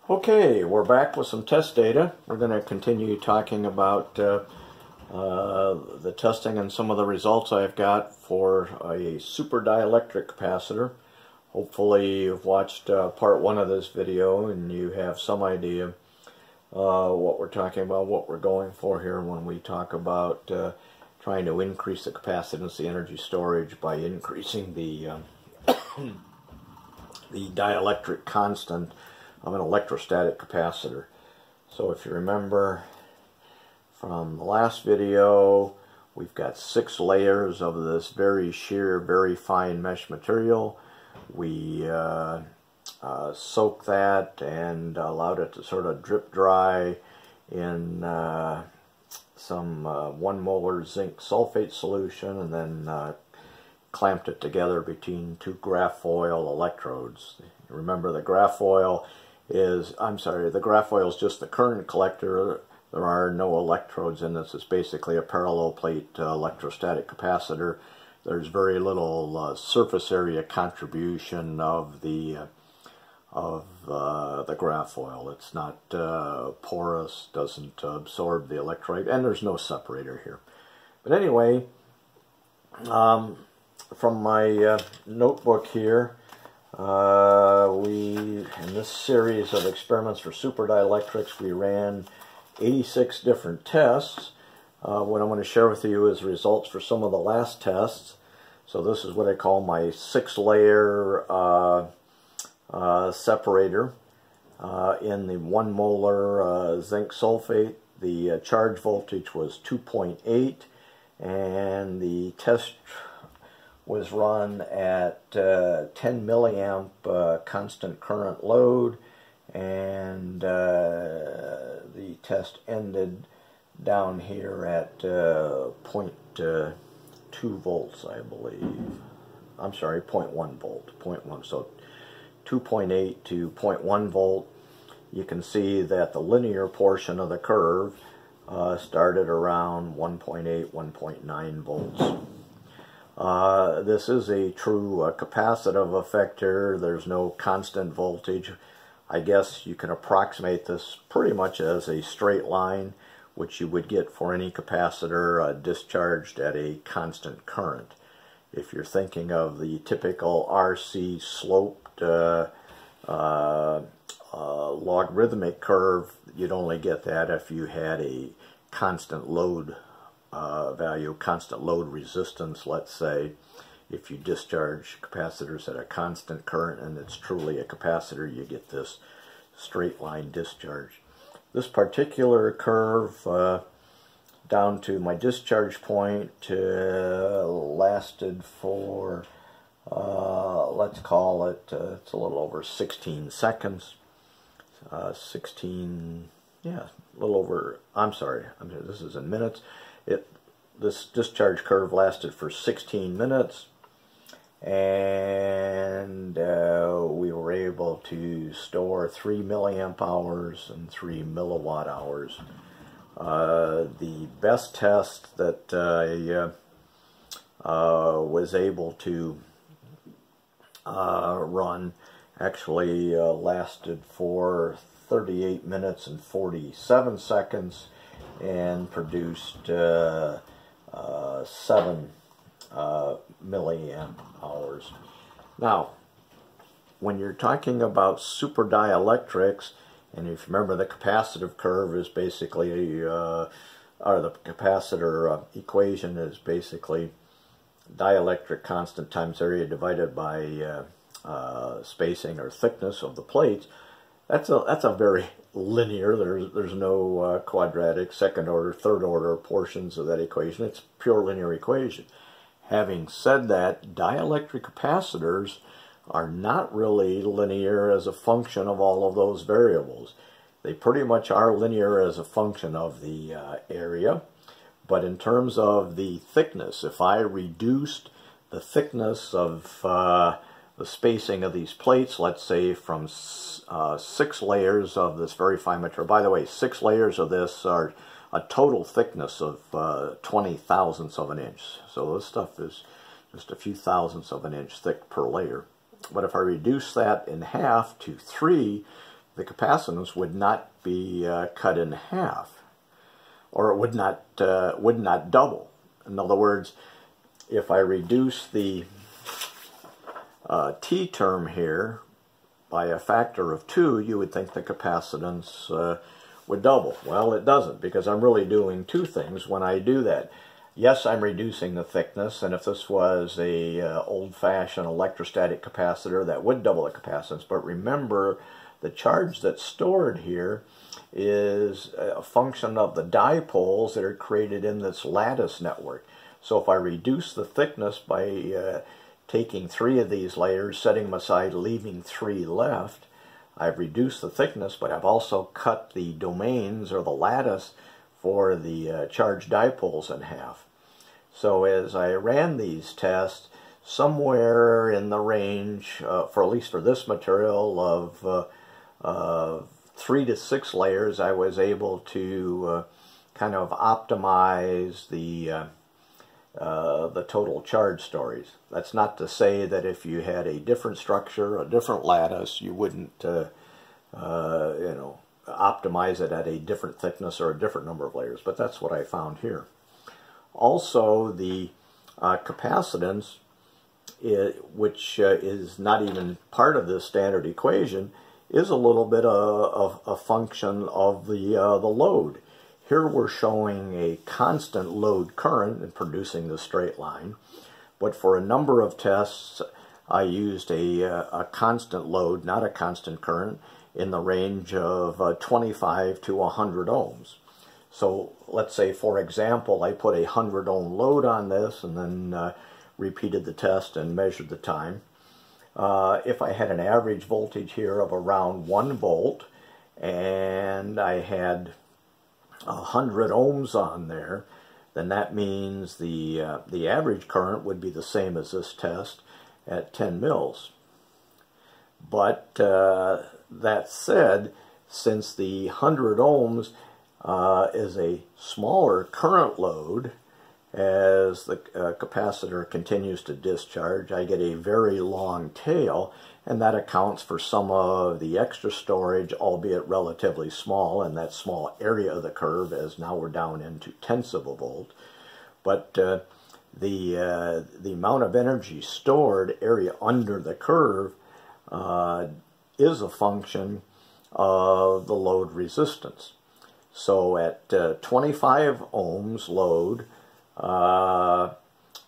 Okay, we're back with some test data. We're going to continue talking about the testing and some of the results I've got for a super dielectric capacitor. Hopefully you've watched part one of this video and you have some idea what we're talking about, what we're going for here when we talk about trying to increase the capacitance, the energy storage, by increasing the the dielectric constant of an electrostatic capacitor. So if you remember from the last video, we've got 6 layers of this very sheer, very fine mesh material. We soaked that and allowed it to sort of drip dry in some 1 molar zinc sulfate solution, and then clamped it together between 2 graphfoil electrodes. Remember, the graphfoil is, the graphfoil is just the current collector. There are no electrodes in this. It's basically a parallel plate electrostatic capacitor. There's very little surface area contribution of the graphfoil. It's not porous, doesn't absorb the electrolyte, and there's no separator here. But anyway, from my notebook here, in this series of experiments for super dielectrics, we ran 86 different tests. What I'm going to share with you is results for some of the last tests. So this is what I call my 6-layer separator. In the 1 molar zinc sulfate, the charge voltage was 2.8, and the test was run at 10 milliamp constant current load, and the test ended down here at 0.2 volts, I believe. I'm sorry, 0.1 volt. 0.1, so 2.8 to 0.1 volt. You can see that the linear portion of the curve started around 1.8, 1.9 volts. This is a true capacitive effector. There's no constant voltage. I guess you can approximate this pretty much as a straight line, which you would get for any capacitor discharged at a constant current. If you're thinking of the typical RC sloped logarithmic curve, you'd only get that if you had a constant load value, constant load resistance, let's say. If you discharge capacitors at a constant current and it's truly a capacitor, you get this straight line discharge. This particular curve down to my discharge point lasted for, let's call it, it's a little over 16 seconds. 16, yeah, a little over, I'm sorry, this is in minutes. This discharge curve lasted for 16 minutes, and we were able to store 3 milliamp hours and 3 milliwatt hours. The best test that I was able to run actually lasted for 38 minutes and 47 seconds and produced 7 milliamp hours. Now, when you're talking about super dielectrics, and if you remember, the capacitive curve is basically, or the capacitor equation is basically dielectric constant times area divided by spacing or thickness of the plates. That's a very linear. There's no quadratic, second order, third order portions of that equation. It's a pure linear equation. Having said that, dielectric capacitors are not really linear as a function of all of those variables. They pretty much are linear as a function of the area, but in terms of the thickness, if I reduced the thickness of the spacing of these plates, let's say from 6 layers of this very fine material. By the way, 6 layers of this are a total thickness of 20 thousandths of an inch. So this stuff is just a few thousandths of an inch thick per layer. But if I reduce that in half to 3, the capacitance would not be cut in half, or it would not double. In other words, if I reduce the T term here by a factor of 2, you would think the capacitance would double. Well, it doesn't, because I'm really doing two things when I do that. Yes, I'm reducing the thickness, and if this was a old-fashioned electrostatic capacitor, that would double the capacitance. But remember, the charge that's stored here is a function of the dipoles that are created in this lattice network. So if I reduce the thickness by taking 3 of these layers, setting them aside, leaving 3 left, I've reduced the thickness, but I've also cut the domains, or the lattice, for the charged dipoles in half. So as I ran these tests, somewhere in the range, for at least for this material, of 3 to 6 layers, I was able to kind of optimize the total charge stories. That's not to say that if you had a different structure, a different lattice, you wouldn't you know, optimize it at a different thickness or a different number of layers, but that's what I found here. Also, the capacitance, which is not even part of this standard equation, is a little bit of a function of the load. Here we're showing a constant load current and producing the straight line, but for a number of tests I used a constant load, not a constant current, in the range of 25 to 100 ohms. So let's say, for example, I put a 100 ohm load on this and then repeated the test and measured the time. If I had an average voltage here of around 1 volt and I had 100 ohms on there, then that means the average current would be the same as this test at 10 mils. But that said, since the 100 ohms is a smaller current load, as the capacitor continues to discharge, I get a very long tail, and that accounts for some of the extra storage, albeit relatively small, in that small area of the curve, as now we're down into tenths of a volt. But the amount of energy stored, area under the curve, is a function of the load resistance. So at 25 ohms load,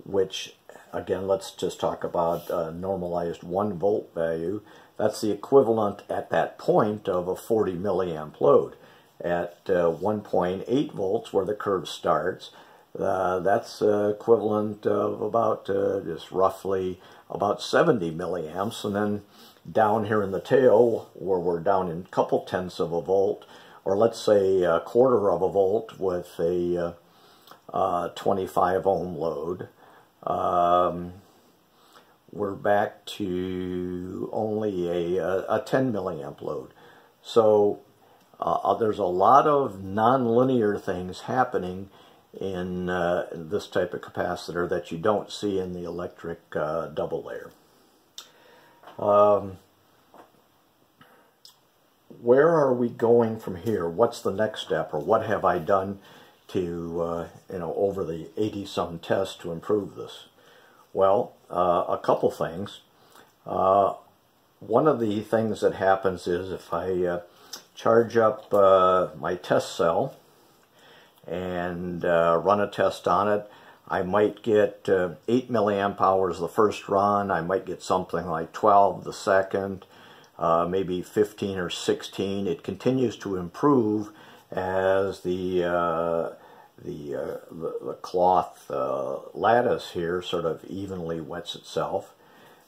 which again, let's just talk about a normalized 1 volt value, that's the equivalent at that point of a 40 milliamp load. At 1.8 volts, where the curve starts, that's equivalent of about just roughly about 70 milliamps, and then down here in the tail, where we're down in a couple tenths of a volt, or let's say a quarter of a volt with a 25 ohm load, we're back to only a 10 milliamp load. So there's a lot of nonlinear things happening in this type of capacitor that you don't see in the electric double layer. Where are we going from here? What's the next step, or what have I done to, you know, over the 80-some tests to improve this? Well, a couple things. One of the things that happens is if I charge up my test cell and run a test on it, I might get 8 milliamp hours the first run, I might get something like 12 the second, maybe 15 or 16. It continues to improve as the cloth lattice here sort of evenly wets itself.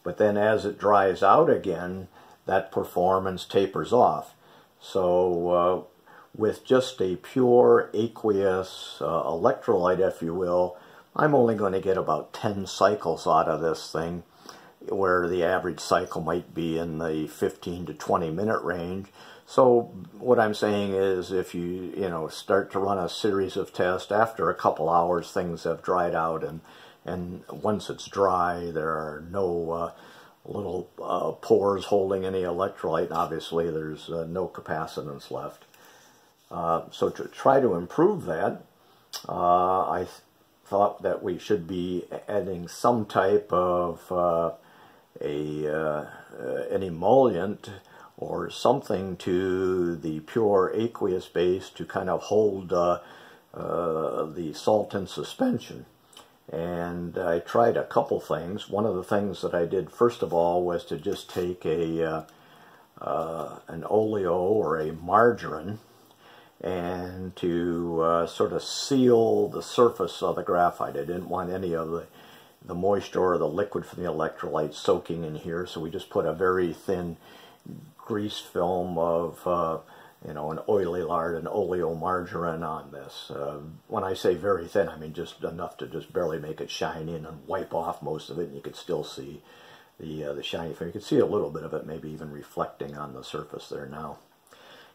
But then as it dries out again, that performance tapers off. So with just a pure aqueous electrolyte, if you will, I'm only going to get about 10 cycles out of this thing, where the average cycle might be in the 15 to 20 minute range. So what I'm saying is, if you start to run a series of tests, after a couple hours things have dried out, and once it's dry there are no little pores holding any electrolyte, and obviously there's no capacitance left. So to try to improve that, I thought that we should be adding some type of an emollient or something to the pure aqueous base to kind of hold the salt in suspension. And I tried a couple things. One of the things that I did first of all was to just take an oleo or a margarine and to sort of seal the surface of the graphite. I didn't want any of the moisture or the liquid from the electrolyte soaking in here, so we just put a very thin grease film of you know, an oily lard, an oleomargarine on this. When I say very thin, I mean just enough to just barely make it shiny and then wipe off most of it, and you could still see the shiny film. You can see a little bit of it maybe even reflecting on the surface there now.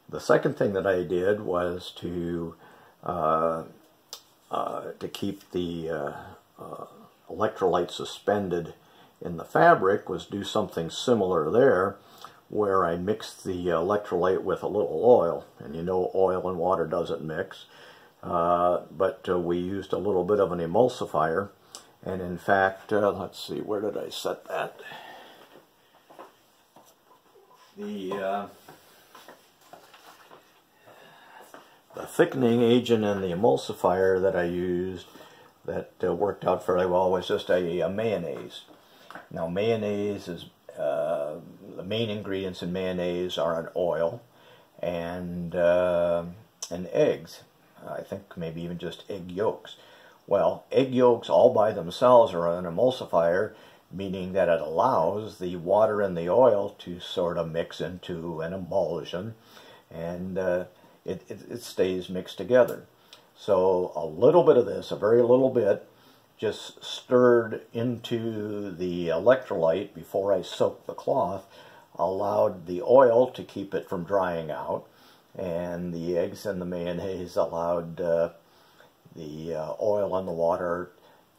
The second thing that I did was to keep the electrolyte suspended in the fabric, was do something similar there, where I mixed the electrolyte with a little oil. And you know oil and water doesn't mix, but we used a little bit of an emulsifier. And in fact, let's see, where did I set that? The thickening agent in the emulsifier that I used that worked out fairly well was just a mayonnaise. Now mayonnaise is, the main ingredients in mayonnaise are an oil and eggs. I think maybe even just egg yolks. Well, egg yolks all by themselves are an emulsifier, meaning that it allows the water and the oil to sort of mix into an emulsion, and it stays mixed together. So a little bit of this, a very little bit, just stirred into the electrolyte before I soaked the cloth, allowed the oil to keep it from drying out, and the eggs and the mayonnaise allowed the oil and the water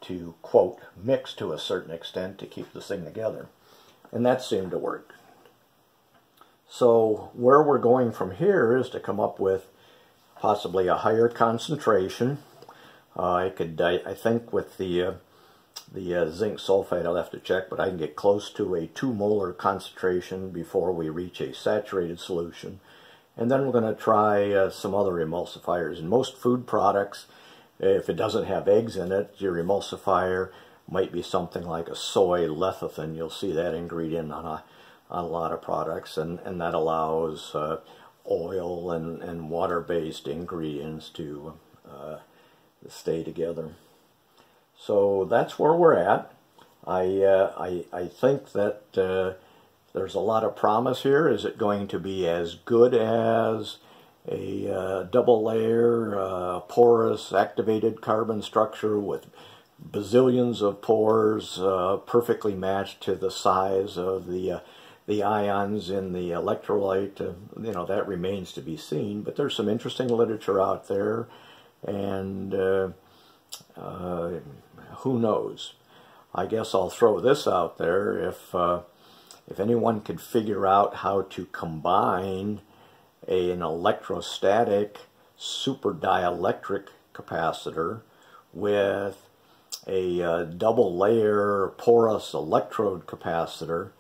to, quote, mix to a certain extent to keep this thing together. And that seemed to work. So where we're going from here is to come up with possibly a higher concentration. I think with the zinc sulfate, I'll have to check, but I can get close to a 2 molar concentration before we reach a saturated solution. And then we're going to try some other emulsifiers. In most food products, if it doesn't have eggs in it, your emulsifier might be something like a soy lecithin. You'll see that ingredient on a lot of products, and that allows oil and water-based ingredients to stay together. So that's where we're at. I think that there's a lot of promise here. Is it going to be as good as a double layer porous activated carbon structure with bazillions of pores perfectly matched to the size of the ions in the electrolyte? You know, that remains to be seen, but there's some interesting literature out there, and who knows? I guess I'll throw this out there. If anyone could figure out how to combine an electrostatic super dielectric capacitor with a double layer porous electrode capacitor,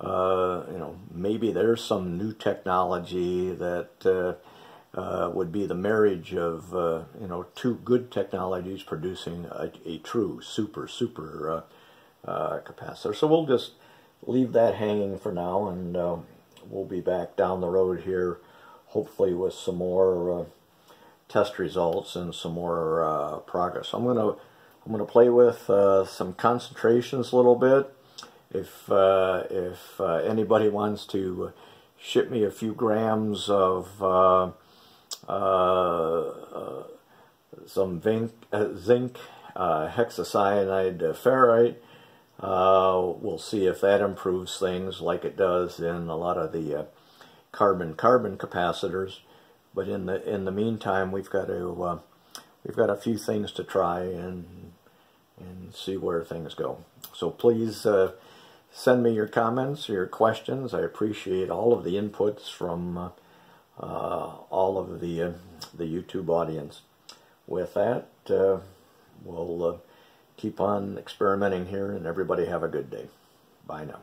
you know, maybe there's some new technology that would be the marriage of you know, two good technologies producing a true super capacitor. So we'll just leave that hanging for now, and we'll be back down the road here, hopefully with some more test results and some more progress. I'm gonna play with some concentrations a little bit. If anybody wants to ship me a few grams of some zinc hexacyanide ferrite, we'll see if that improves things like it does in a lot of the carbon-carbon capacitors. But in the meantime, we've got a few things to try and see where things go. So please send me your comments, your questions. I appreciate all of the inputs from all of the YouTube audience. With that, we'll keep on experimenting here, and everybody have a good day. Bye now.